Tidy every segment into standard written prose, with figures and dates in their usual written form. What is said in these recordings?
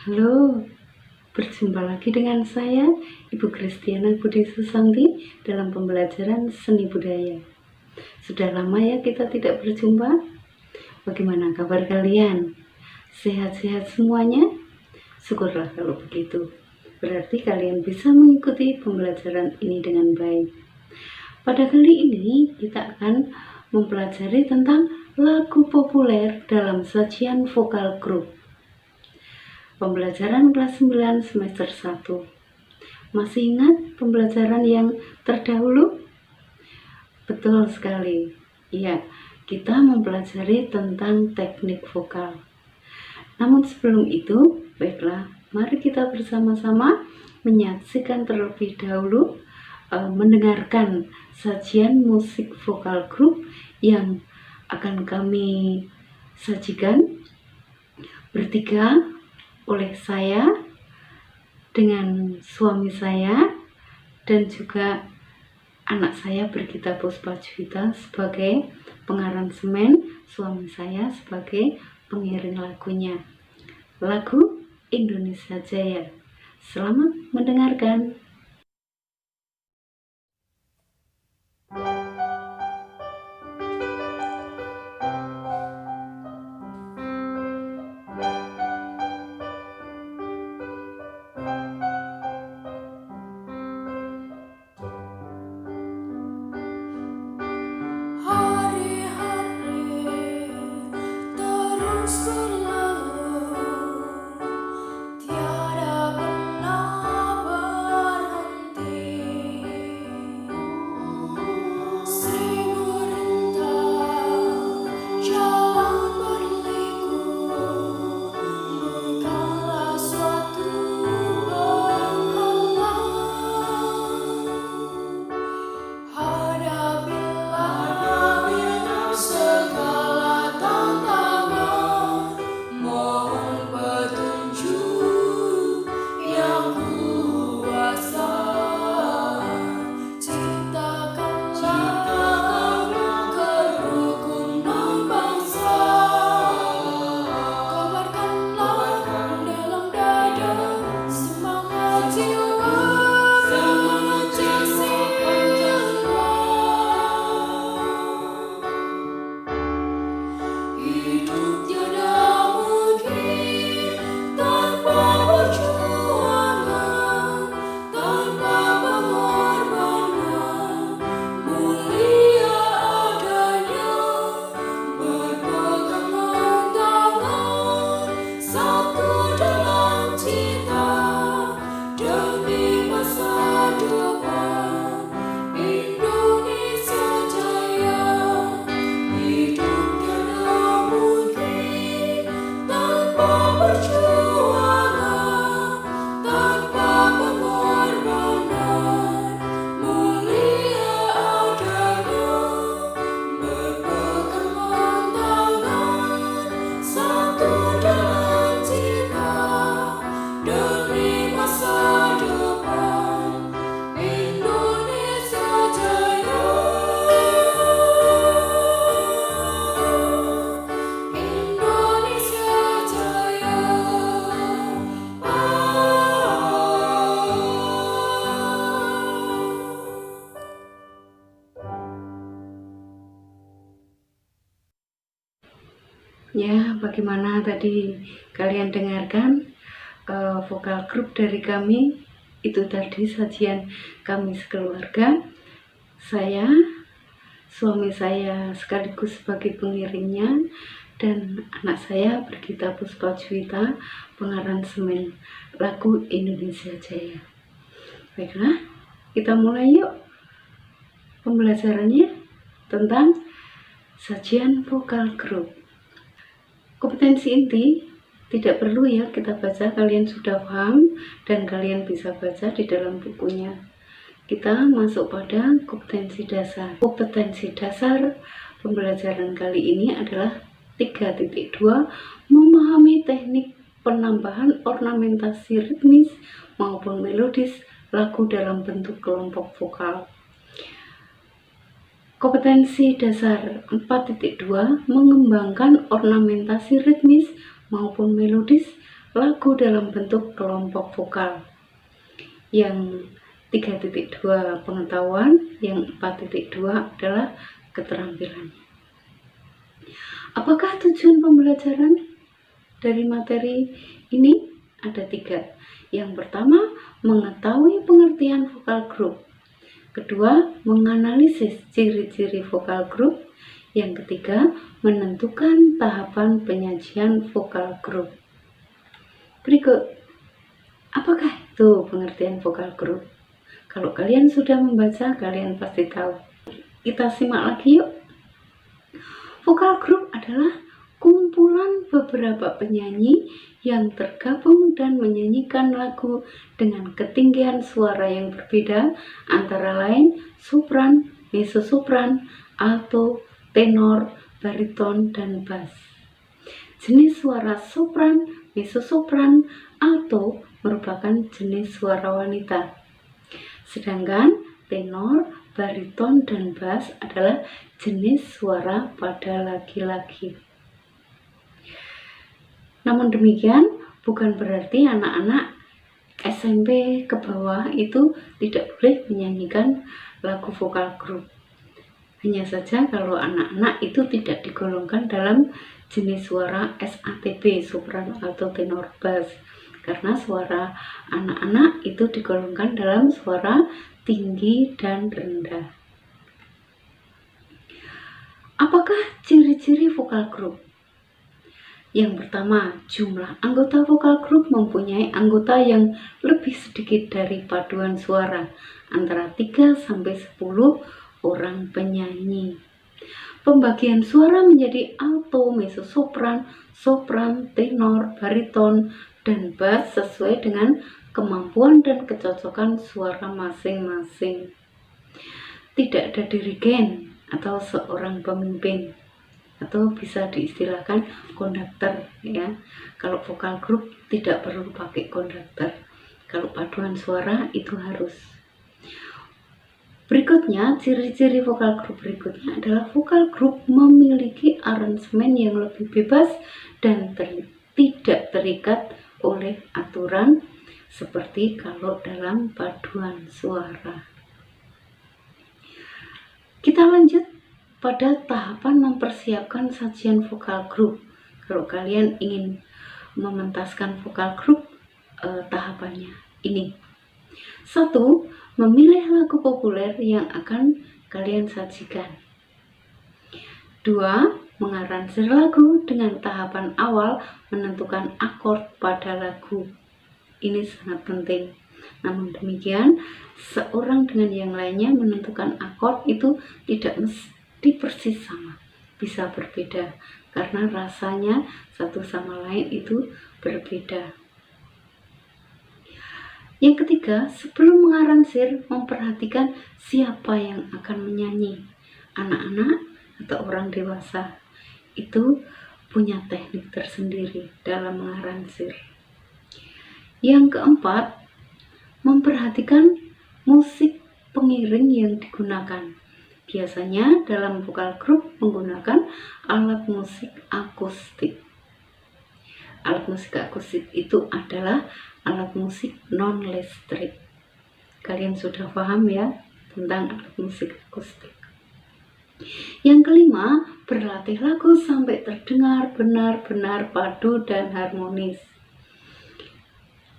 Halo, berjumpa lagi dengan saya, Ibu Kristiana Budi Susanti dalam pembelajaran seni budaya. Sudah lama ya kita tidak berjumpa. Bagaimana kabar kalian? Sehat-sehat semuanya? Syukurlah kalau begitu. Berarti kalian bisa mengikuti pembelajaran ini dengan baik. Pada kali ini kita akan mempelajari tentang lagu populer dalam sajian vokal grup. Pembelajaran kelas 9 semester 1. Masih ingat pembelajaran yang terdahulu? Betul sekali. Ya, kita mempelajari tentang teknik vokal. Namun sebelum itu, baiklah, mari kita bersama-sama menyaksikan terlebih dahulu mendengarkan sajian musik vokal grup yang akan kami sajikan bertiga oleh saya dengan suami saya dan juga anak saya Brigita Puspajuwita sebagai pengaransemen, suami saya sebagai pengiring lagunya. Lagu Indonesia Jaya. Selamat mendengarkan. Ya, bagaimana tadi kalian dengarkan vokal grup dari kami? Itu tadi sajian kami sekeluarga. Saya, suami saya sekaligus sebagai pengiringnya, dan anak saya Brigita Puspajuwita, pengaransemen lagu Indonesia Jaya. Baiklah, kita mulai yuk pembelajarannya tentang sajian vokal grup. Kompetensi inti tidak perlu ya kita baca, kalian sudah paham dan kalian bisa baca di dalam bukunya. Kita masuk pada kompetensi dasar. Kompetensi dasar pembelajaran kali ini adalah 3.2, memahami teknik penambahan ornamentasi ritmis maupun melodis lagu dalam bentuk kelompok vokal. Kompetensi dasar 4.2, mengembangkan ornamentasi ritmis maupun melodis lagu dalam bentuk kelompok vokal. Yang 3.2 pengetahuan, yang 4.2 adalah keterampilan. Apakah tujuan pembelajaran dari materi ini? Ada 3. Yang pertama, mengetahui pengertian vokal grup. Kedua, menganalisis ciri-ciri vokal grup. Yang ketiga, menentukan tahapan penyajian vokal grup. Berikut, apakah itu pengertian vokal grup? Kalau kalian sudah membaca, kalian pasti tahu. Kita simak lagi yuk. Vokal grup adalah kumpulan beberapa penyanyi yang tergabung dan menyanyikan lagu dengan ketinggian suara yang berbeda, antara lain sopran, mezzo-sopran, alto, tenor, bariton, dan bass. Jenis suara sopran, mezzo-sopran, alto merupakan jenis suara wanita. Sedangkan tenor, bariton, dan bass adalah jenis suara pada laki-laki. Namun demikian, bukan berarti anak-anak SMP ke bawah itu tidak boleh menyanyikan lagu vokal grup. Hanya saja kalau anak-anak itu tidak digolongkan dalam jenis suara SATB, sopran, alto, tenor, bass. Karena suara anak-anak itu digolongkan dalam suara tinggi dan rendah. Apakah ciri-ciri vokal grup? Yang pertama, jumlah anggota vokal grup mempunyai anggota yang lebih sedikit dari paduan suara, antara 3-10 orang penyanyi. Pembagian suara menjadi alto, mezzo-sopran, sopran, tenor, bariton, dan bass sesuai dengan kemampuan dan kecocokan suara masing-masing. Tidak ada dirigen atau seorang pemimpin, atau bisa diistilahkan konduktor ya. Kalau vokal grup tidak perlu pakai konduktor. Kalau paduan suara itu harus. Berikutnya, ciri-ciri vokal grup berikutnya adalah vokal grup memiliki aransemen yang lebih bebas dan tidak terikat oleh aturan seperti kalau dalam paduan suara. Kita lanjut pada tahapan mempersiapkan sajian vokal grup. Kalau kalian ingin mementaskan vokal grup, tahapannya ini. 1. Memilih lagu populer yang akan kalian sajikan. 2. Mengaransir lagu dengan tahapan awal menentukan akord pada lagu. Ini sangat penting. Namun demikian, seorang dengan yang lainnya menentukan akord itu tidak mesti persis sama, bisa berbeda karena rasanya satu sama lain itu berbeda. Yang ketiga, sebelum mengaransir, memperhatikan siapa yang akan menyanyi. Anak-anak atau orang dewasa itu punya teknik tersendiri dalam mengaransir. Yang keempat, memperhatikan musik pengiring yang digunakan. Biasanya dalam vokal grup menggunakan alat musik akustik. Alat musik akustik itu adalah alat musik non-listrik. Kalian sudah paham ya tentang alat musik akustik. Yang kelima, berlatih lagu sampai terdengar benar-benar padu dan harmonis.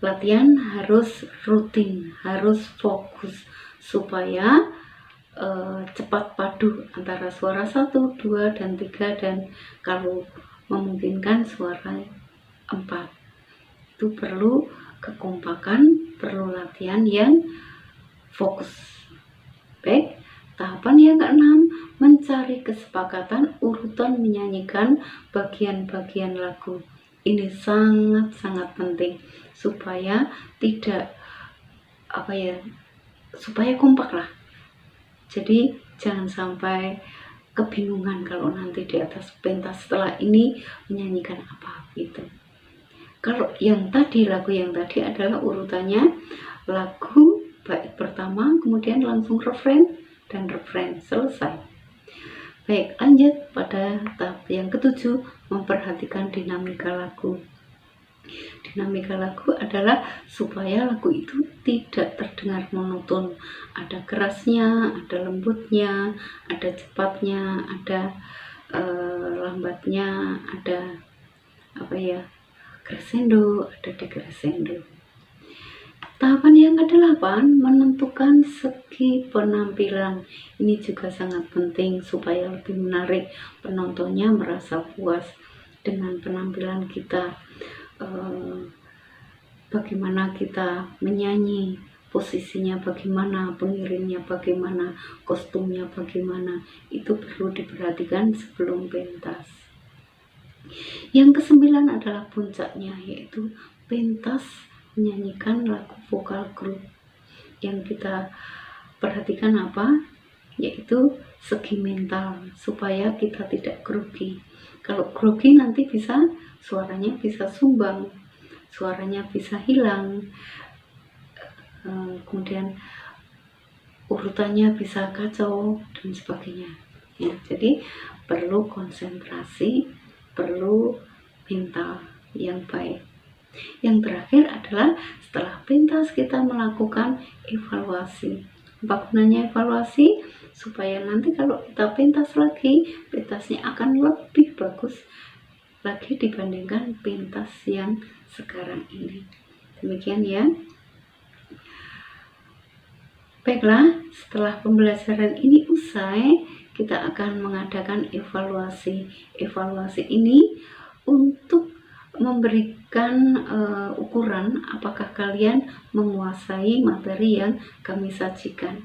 Latihan harus rutin, harus fokus supaya cepat padu antara suara 1, 2, dan 3, dan kalau memungkinkan suara 4. Itu perlu kekompakan, perlu latihan yang fokus. Baik, tahapan yang keenam, mencari kesepakatan urutan menyanyikan bagian-bagian lagu. Ini sangat-sangat penting supaya tidak supaya kompak lah. Jadi jangan sampai kebingungan kalau nanti di atas pentas setelah ini menyanyikan apa gitu. Kalau yang tadi, lagu yang tadi adalah urutannya lagu bait pertama, kemudian langsung refren dan refren, selesai. Baik, lanjut pada tahap yang ketujuh, memperhatikan dinamika lagu. Dinamika lagu adalah supaya lagu itu tidak terdengar monoton. Ada kerasnya, ada lembutnya, ada cepatnya, ada lambatnya, ada crescendo, ada decrescendo. Tahapan yang ke-8, menentukan segi penampilan. Ini juga sangat penting supaya lebih menarik, penontonnya merasa puas dengan penampilan kita. Bagaimana kita menyanyi, posisinya bagaimana, pengiringnya bagaimana, kostumnya bagaimana, itu perlu diperhatikan sebelum pentas. Yang ke-9 adalah puncaknya, yaitu pentas menyanyikan lagu vokal grup. Yang kita perhatikan apa? Yaitu segi mental, supaya kita tidak grogi. Kalau grogi nanti suaranya bisa sumbang, suaranya bisa hilang, kemudian urutannya bisa kacau dan sebagainya ya. Jadi perlu konsentrasi, perlu mental yang baik. Yang terakhir adalah setelah pentas kita melakukan evaluasi. Apa gunanya evaluasi? Supaya nanti kalau kita pentas lagi, pentasnya akan lebih bagus lagi dibandingkan pentas yang sekarang ini. Demikian ya. Baiklah, setelah pembelajaran ini usai, kita akan mengadakan evaluasi. Evaluasi ini untuk memberikan ukuran apakah kalian menguasai materi yang kami sajikan.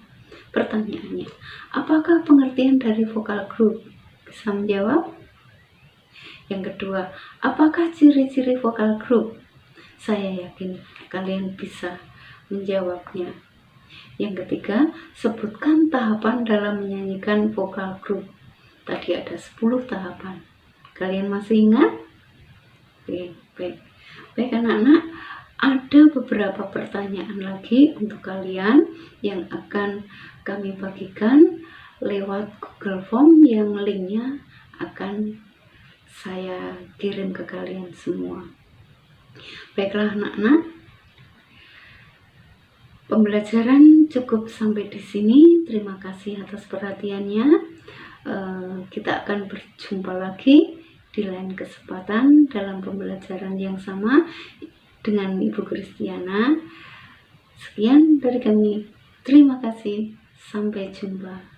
Pertanyaannya, apakah pengertian dari vokal group? Bisa menjawab? Yang kedua, apakah ciri-ciri vokal group? Saya yakin kalian bisa menjawabnya. Yang ketiga, sebutkan tahapan dalam menyanyikan vokal group. Tadi ada 10 tahapan. Kalian masih ingat? Baik anak-anak, ada beberapa pertanyaan lagi untuk kalian yang akan kami bagikan lewat Google Form yang linknya akan saya kirim ke kalian semua. Baiklah anak-anak, pembelajaran cukup sampai di sini. Terima kasih atas perhatiannya. Kita akan berjumpa lagi di lain kesempatan dalam pembelajaran yang sama dengan Ibu Kristiana. Sekian dari kami. Terima kasih. Sampai jumpa.